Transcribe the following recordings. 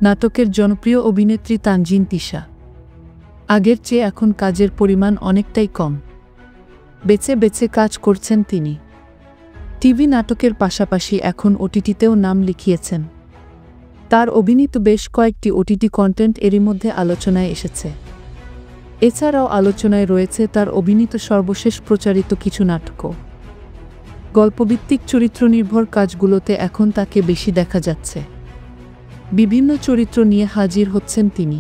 নাটকের জনপ্রিয় অভিনেত্রী তানজিন তিশা। আগের চেয়ে এখন কাজের পরিমাণ অনেকটাই কম। বেছে বেছে কাজ করছেন তিনি। টিভি নাটকের পাশাপাশি এখন ওটিটিতেও নাম লিখিয়েছেন। তার অভিনীত বেশ কয়েকটি ওটিটি কন্টেন্ট এরই মধ্যে আলোচনায় এসেছে। এছাড়াও আলোচনায় রয়েছে তার অভিনীত সর্বশেষ প্রচারিত কিছু নাটকও। গল্পভিত্তিক চরিত্রনির্ভর কাজগুলোতে এখন তাকে বেশি দেখা যাচ্ছে। বিভিন্ন চরিত্র নিয়ে হাজির হচ্ছেন তিনি।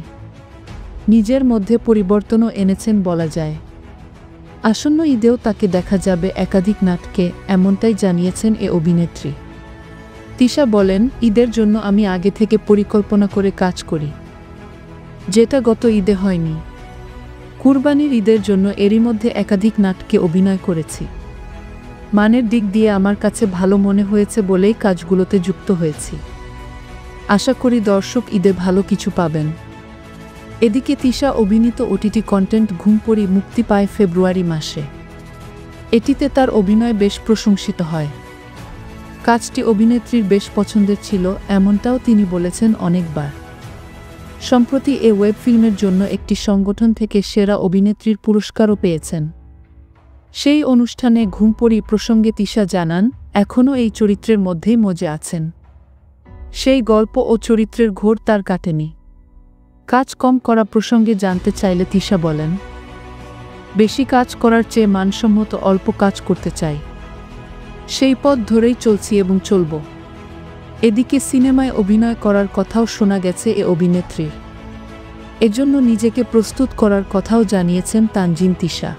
নিজের মধ্যে পরিবর্তনও এনেছেন বলা যায়। আসন্ন ঈদেও তাকে দেখা যাবে একাধিক নাটকে, এমনটাই জানিয়েছেন এ অভিনেত্রী। তিশা বলেন, ঈদের জন্য আমি আগে থেকে পরিকল্পনা করে কাজ করি, যেটা গত ঈদে হয়নি। কুরবানির ঈদের জন্য এরই মধ্যে একাধিক নাটকে অভিনয় করেছি। মানের দিক দিয়ে আমার কাছে ভালো মনে হয়েছে বলেই কাজগুলোতে যুক্ত হয়েছি। আশা করি দর্শক ঈদে ভালো কিছু পাবেন। এদিকে তিশা অভিনীত ওটিটি কন্টেন্ট ঘুমপড়ি মুক্তি পায় ফেব্রুয়ারি মাসে। এটিতে তার অভিনয় বেশ প্রশংসিত হয়। কাজটি অভিনেত্রীর বেশ পছন্দের ছিল, এমনটাও তিনি বলেছেন অনেকবার। সম্প্রতি এ ওয়েব ফিল্মের জন্য একটি সংগঠন থেকে সেরা অভিনেত্রীর পুরস্কারও পেয়েছেন। সেই অনুষ্ঠানে ঘুমপড়ি প্রসঙ্গে তিশা জানান, এখনও এই চরিত্রের মধ্যেই মজে আছেন। সেই গল্প ও চরিত্রের ঘোর তার কাটেনি। কাজ কম করা প্রসঙ্গে জানতে চাইলে তিশা বলেন, বেশি কাজ করার চেয়ে মানসম্মত অল্প কাজ করতে চাই। সেই পথ ধরেই চলছি এবং চলব। এদিকে সিনেমায় অভিনয় করার কথাও শোনা গেছে এ অভিনেত্রীর। এজন্য নিজেকে প্রস্তুত করার কথাও জানিয়েছেন তানজিন তিশা।